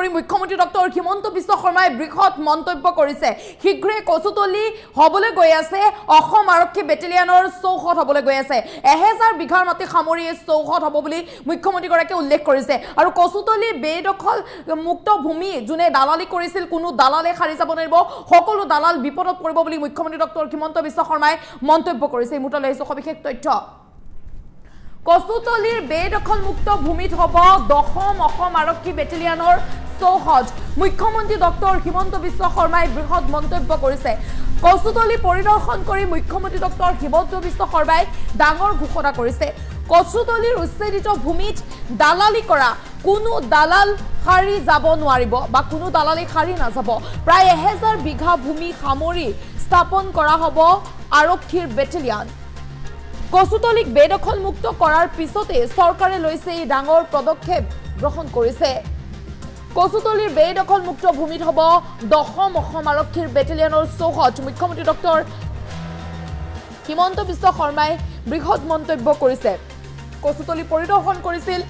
কৰি মুখ্যমন্ত্ৰী ডক্টৰ হিমন্ত বিশ্ব শৰ্মাই বৃহৎ মন্তব্য কৰিছে শীঘ্ৰে কচুতলি হ'বলৈ গৈ আছে অসম আৰক্ষী বেটেলিয়নৰ চৌহদ হ'বলৈ গৈ আছে 1000 বিঘাৰ মাটি সামৰি এই চৌহদ হ'ব বুলি মুখ্যমন্ত্ৰীগৰাকীয়ে উল্লেখ কৰিছে আৰু কচুতলি বেদখল মুক্ত ভূমি যোনে দালালি কৰিছিল কোনো দালালে খাৰি যাব নোৱাৰিব সকলো দালাল বিপদত পৰিব বুলি মুখ্যমন্ত্ৰী ডক্টৰ হিমন্ত বিশ্ব শৰ্মাই মন্তব্য কৰিছে এই মুহূৰ্তলৈ আহিছো সবিশেষ তথ্য কচুতলিৰ বেদখল মুক্ত ভূমিত হ'ব 10ম অসম আৰক্ষী বেটেলিয়নৰ চৌহদ মুখ্যমন্ত্ৰী ডক্টৰ হিমন্ত বিশ্ব শৰ্মাই বৃহৎ মন্তব্য কৰিছে কচুতলি পৰিদৰ্শন কৰি মুখ্যমন্ত্ৰী ডক্টৰ হিমন্ত বিশ্ব শৰ্মাই ডাঙৰ ঘোষণা কৰিছে কচুতলিৰ উচ্ছেদিত ভূমিত দালালি কৰা কোনো দালাল খাৰি যাব নোৱাৰিব বা কোনো দালালি খাৰি নাযাব প্ৰায় 1000 বিঘা ভূমি সামৰি স্থাপন কৰা হ'ব আৰক্ষীৰ বেটেলিয়ন কচুতলিক বেদখল মুক্ত কৰাৰ পিছতে চৰকাৰে লৈছে এই ডাঙৰ পদক্ষেপ গ্ৰহণ কৰিছে কচুতলিৰ বেদখল মুক্ত ভূমিত হ'ব 10ম অসম আৰক্ষীৰ বেটেলিয়নৰ চৌহদ মুখ্যমন্ত্ৰী ডক্টৰ হিমন্ত বিশ্ব শৰ্মাই বৃহৎ মন্তব্য কৰিছে কচুতলি পৰিদৰ্শন কৰিছিল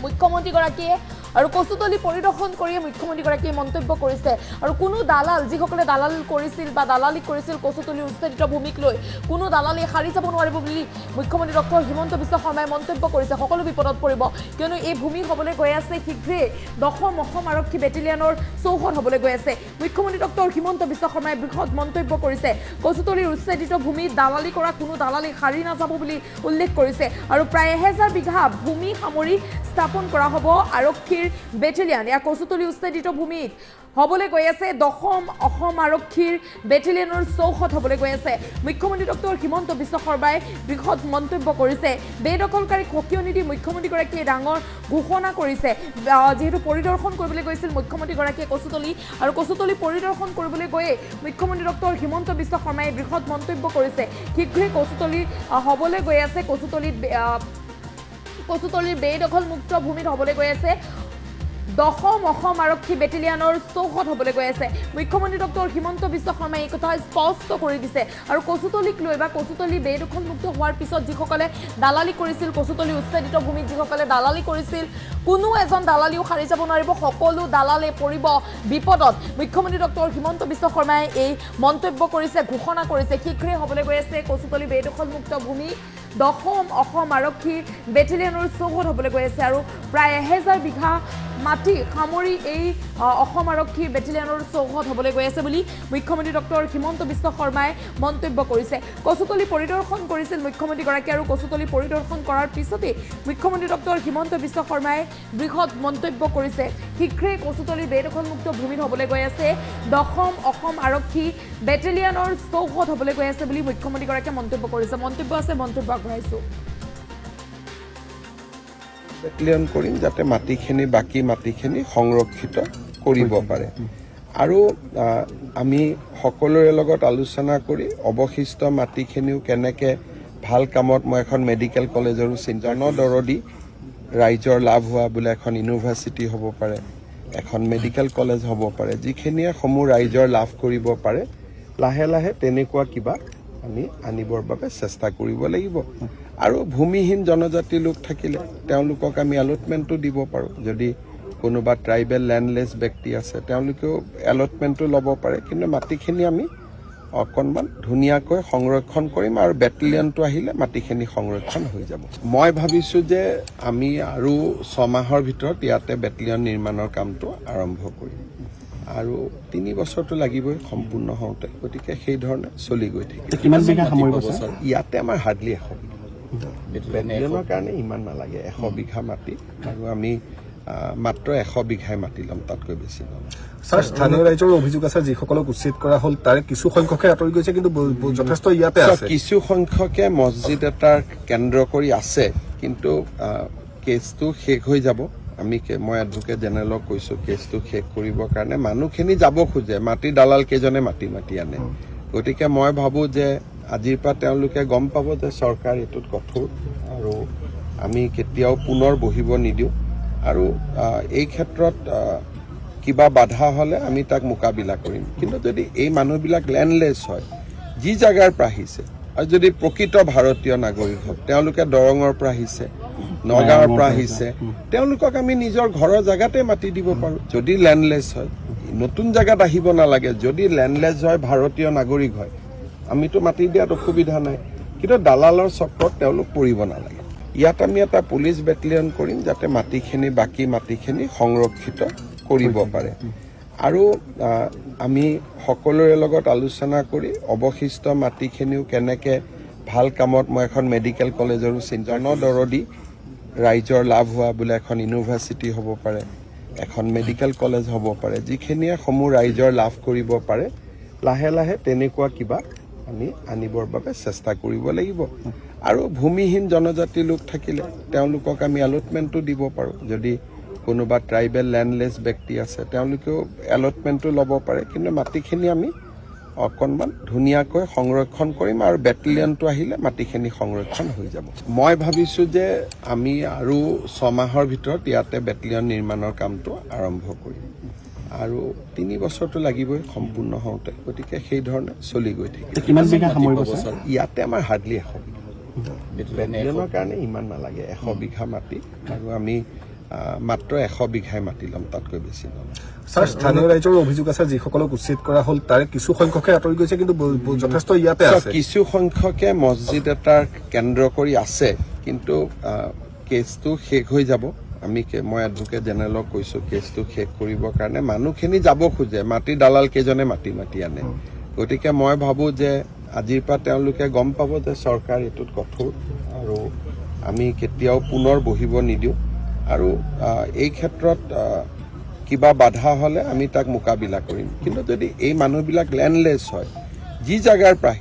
মুখ্যমন্ত্ৰীগৰাকীয়ে আৰু কচুতলি পৰিদৰ্শন কৰি মুখ্যমন্ত্ৰীগৰাকীয়ে মন্তব্য কৰিছে আৰু কোনো দালাল যিসকলে দালাল কৰিছিল বা দালালি কৰিছিল কচুতলি উচ্ছেদিত ভূমিক লৈ কোনো দালালি হাৰি যাব নোৱাৰিব বুলি মুখ্যমন্ত্ৰী ডক্টৰ হিমন্ত বিশ্ব শৰ্মাই মন্তব্য কৰিছে সকলো বিপদত পৰিব কিয়নো এই ভূমি হ'বলৈ গৈ আছে শীঘ্ৰে 10ম অসম আৰক্ষী বেটেলিয়নৰ চৌহদ হ'বলৈ গৈ আছে মুখ্যমন্ত্ৰী ডক্টৰ হিমন্ত বিশ্ব শৰ্মাই বৃহৎ মন্তব্য কৰিছে কচুতলিৰ উচ্ছেদিত ভূমিত দালালি কৰা কোনো দালালি হাৰি নাযাব বুলি উল্লেখ কৰিছে আৰু প্ৰায় 1000 বিঘা ভূমি সামৰি স্থাপন কৰা হ'ব আৰক্ষীৰ বেটেলিয়ন ইয়া কচুতলি উচ্ছেদিত ভূমিত হ'বলৈ গৈ আছে 10ম অসম আৰক্ষীৰ বেটেলিয়নৰ চৌহদ হ'বলৈ গৈ আছে মুখ্যমন্ত্ৰী ডক্টৰ হিমন্ত বিশ্ব শৰ্মাই বৃহৎ মন্তব্য কৰিছে বেদখলকাৰীক সকিয়নি নিদি মুখ্যমন্ত্ৰীগৰাকীয়ে ডাঙৰ ঘোষণা কৰিছে যেহেতু পৰিদৰ্শন কৰিবলৈ গৈছিল মুখ্যমন্ত্ৰীগৰাকীয়ে কচুতলি আৰু কচুতলি পৰিদৰ্শন কৰিবলৈ গৈয়ে মুখ্যমন্ত্ৰী ডক্টৰ হিমন্ত বিশ্ব শৰ্মাই বৃহৎ মন্তব্য কৰিছে শীঘ্ৰে কচুতলি হ'বলৈ গৈ আছে কচুতলিৰ বেদখল মুক্ত ভূমিত হ'বলৈ গৈ আছে 10ম অসম আৰক্ষী বেটেলিয়নৰ চৌহদ হ'বলৈ গৈ আছে মুখ্যমন্ত্ৰী ডক্টৰ হিমন্ত বিশ্ব শৰ্মাই এই কথা স্পষ্ট কৰি দিছে আৰু কচুতলিক লৈ বা কচুতলি বেদখল মুক্ত হোৱাৰ পিছত যিসকলে দালালি কৰিছিল কচুতলি উচ্ছেদিত ভূমিত যিসকলে দালালি কৰিছিল কোনো এজন দালালিও হাৰি যাব নোৱাৰিব সকলো দালালে পৰিব বিপদত মুখ্যমন্ত্ৰী ডক্টৰ হিমন্ত বিশ্ব শৰ্মাই এই মন্তব্য কৰিছে ঘোষণা কৰিছে শীঘ্ৰে হ'বলৈ গৈ আছে কচুতলি বেদখল মুক্ত ভূমি 10ম অসম আৰক্ষী বেটেলিয়নৰ চৌহদ হ'বলৈ গৈ আছে আৰু প্ৰায় 1000 বিঘা মাটি সামৰি এই অসম আৰক্ষী বেটেলিয়নৰ চৌহদ হ'বলৈ গৈ আছে বুলি মুখ্যমন্ত্ৰী ডক্টৰ হিমন্ত বিশ্ব শৰ্মাই মন্তব্য কৰিছে কচুতলি পৰিদৰ্শন কৰিছিল মুখ্যমন্ত্ৰীগৰাকী আৰু কচুতলি পৰিদৰ্শন কৰাৰ পিছতে মুখ্যমন্ত্ৰী ডক্টৰ হিমন্ত বিশ্ব শৰ্মাই বৃহৎ মন্তব্য কৰিছে শীঘ্ৰে কচুতলি বেদখলমুক্ত ভূমিত হ'বলৈ গৈ আছে 10ম অসম আৰক্ষী বেটেলিয়নৰ চৌহদ হ'বলৈ গৈ আছে বুলি মুখ্যমন্ত্ৰীগৰাকীয়ে মন্তব্য কৰিছে মন্তব্য আছে মন্তব্য আগবঢ়াইছো বেটেলিয়ন কৰিম যাতে মাটিখিনি বাকি মাটিখিনি সংৰক্ষিত কৰিব পাৰে আৰু আমি সকলোৰে লগত আলোচনা কৰি অৱশিষ্ট মাটিখিনিও কেনেকৈ ভাল কামত মই এখন মেডিকেল কলেজৰো জনদৰদী ৰাইজৰ লাভ হোৱা বোলে এখন ইউনিভাৰ্চিটি হ'ব পাৰে এখন মেডিকেল কলেজ হ'ব পাৰে যিখিনিয়ে সমূহ ৰাইজৰ লাভ কৰিব পাৰে লাহে লাহে তেনেকুৱা কিবা আমি আনিবৰ বাবে চেষ্টা কৰিব লাগিব আৰু ভূমিহীন জনজাতি লোক থাকিলে তেওঁলোকক আমি এলটমেণ্টটো দিব পাৰোঁ যদি কোনোবা ট্ৰাইবেল লেণ্ডলেছ ব্যক্তি আছে তেওঁলোকেও এলটমেণ্টটো ল'ব পাৰে কিন্তু মাটিখিনি আমি অকণমান ধুনীয়াকৈ সংৰক্ষণ কৰিম আৰু বেটেলিয়নটো আহিলে মাটিখিনি সংৰক্ষণ হৈ যাব মই ভাবিছোঁ যে আমি আৰু 6 মাহৰ ভিতৰত ইয়াতে বেটেলিয়ন নিৰ্মাণৰ কামটো আৰম্ভ কৰিম আৰু 3 বছৰটো লাগিবই সম্পূৰ্ণ হওঁতে গতিকে সেই ধৰণে চলি গৈ থাকিব কিমান বিঘা সামৰিব ইয়াতে আমাৰ হাৰ্ডলি 100 বিঘা বেটেলিয়নৰ কাৰণে ইমান নালাগে 100 বিঘা মাটি আৰু আমি মাত্ৰ 100 বিঘাই মাটি ল'ম তাতকৈ বেছি ল'ম স্যাৰ স্থানীয় ৰাইজৰ অভিযোগ আছে যিসকলক উচ্ছেদ কৰা হ'ল তাৰে কিছু সংখ্যকে আঁতৰি গৈছে কিন্তু যথেষ্ট ইয়াতে আছে কিছু সংখ্যকে মছজিদ এটাৰ কেন্দ্ৰ কৰি আছে কিন্তু কেছটো শেষ হৈ যাব মই এডভোকেট জেনেৰেলক কৈছোঁ কেছটো শেষ কৰিবৰ কাৰণে মানুহখিনি যাব খোজে মাটি দালাল কেইজনে মাটি আনে গতিকে মই ভাবোঁ যে আজিৰ পৰা তেওঁলোকে গম পাব যে চৰকাৰ এইটোত কঠোৰ আৰু আমি কেতিয়াও পুনৰ বহিব নিদিওঁ আৰু এই ক্ষেত্ৰত কিবা বাধা হ'লে আমি তাক মোকাবিলা কৰিম কিন্তু যদি এই মানুহবিলাক লেণ্ডলেছ হয় যি জাগাৰ পৰা আহিছে আৰু যদি প্ৰকৃত ভাৰতীয় নাগৰিক হয়, তেওঁলোকে দৰঙৰ পৰা আহিছে, নগাঁৱৰ পৰা আহিছে, তেওঁলোকক আমি নিজৰ ঘৰৰ জেগাতে মাটি দিব পাৰোঁ। যদি লেণ্ডলেছ হয়, নতুন জেগাত আহিব নালাগে। যদি লেণ্ডলেছ হয়, ভাৰতীয় নাগৰিক হয়, আমিতো মাটি দিয়াত অসুবিধা নাই, কিন্তু দালালৰ চক্ৰত তেওঁলোক পৰিব নালাগে। ইয়াত আমি এটা পুলিচ বেটেলিয়ন কৰিম, যাতে মাটিখিনি বাকী মাটিখিনি সংৰক্ষিত কৰিব পাৰে। আৰু আমি সকলোৰে লগত আলোচনা কৰি অৱশিষ্ট মাটিখিনিও কেনেকৈ ভাল কামত, মই এখন মেডিকেল কলেজৰো জনদৰদী ৰাইজৰ লাভ হোৱা বোলে এখন ইউনিভাৰ্চিটি হ'ব পাৰে, এখন মেডিকেল কলেজ হ'ব পাৰে, যিখিনিয়ে সমূহ ৰাইজৰ লাভ কৰিব পাৰে। লাহে লাহে তেনেকুৱা কিবা আমি আনিবৰ বাবে চেষ্টা কৰিব লাগিব। আৰু ভূমিহীন জনজাতি লোক থাকিলে তেওঁলোকক আমি এলটমেণ্টটো দিব পাৰোঁ। যদি কোনোবা ট্ৰাইবেল লেণ্ডলেছ ব্যক্তি আছে, তেওঁলোকেও এলটমেণ্টটো ল'ব পাৰে। কিন্তু মাটিখিনি আমি অকণমান ধুনীয়াকৈ সংৰক্ষণ কৰিম, আৰু বেটেলিয়নটো আহিলে মাটিখিনি সংৰক্ষণ হৈ যাব। মই ভাবিছোঁ যে আমি আৰু 6 মাহৰ ভিতৰত ইয়াতে বেটেলিয়ন নিৰ্মাণৰ কামটো আৰম্ভ কৰিম, আৰু 3 বছৰটো লাগিবই সম্পূৰ্ণ হওঁতে। গতিকে সেই ধৰণে চলি গৈ থাকিব। কিমান বিঘা সামৰিব? ইয়াতে আমাৰ হাৰ্ডলি 100 বিঘা। বেটেলিয়নৰ কাৰণে ইমান নালাগে, 100 বিঘা মাটি, আৰু আমি মাত্ৰ 100 বিঘাই মাটি ল'ম, তাতকৈ বেছি ল'ম। ছাৰ, স্থানীয় ৰাইজৰ অভিযোগ আছে যিসকলক উচ্ছেদ কৰা হ'ল তাৰে কিছু সংখ্যকে আঁতৰি গৈছে, কিন্তু যথেষ্ট ইয়াতে আছে। কিছু সংখ্যকে মছজিদ এটাৰ কেন্দ্ৰ কৰি আছে, কিন্তু কেছটো শেষ হৈ যাব। মই এডভোকেট জেনেৰেলক কৈছোঁ, কেছটো শেষ কৰিবৰ কাৰণে মানুহখিনি যাব খোজে, মাটি দালাল কেইজনে মাটি আনে। গতিকে মই ভাবোঁ যে আজিৰ পৰা তেওঁলোকে গম পাব যে চৰকাৰ এইটোত কঠোৰ, আৰু আমি কেতিয়াও পুনৰ বহিব নিদিওঁ। আৰু এই ক্ষেত্ৰত কিবা বাধা হ'লে আমি তাক মোকাবিলা কৰিম। কিন্তু যদি এই মানুহবিলাক লেণ্ডলেছ হয়, যি জাগাৰ পৰা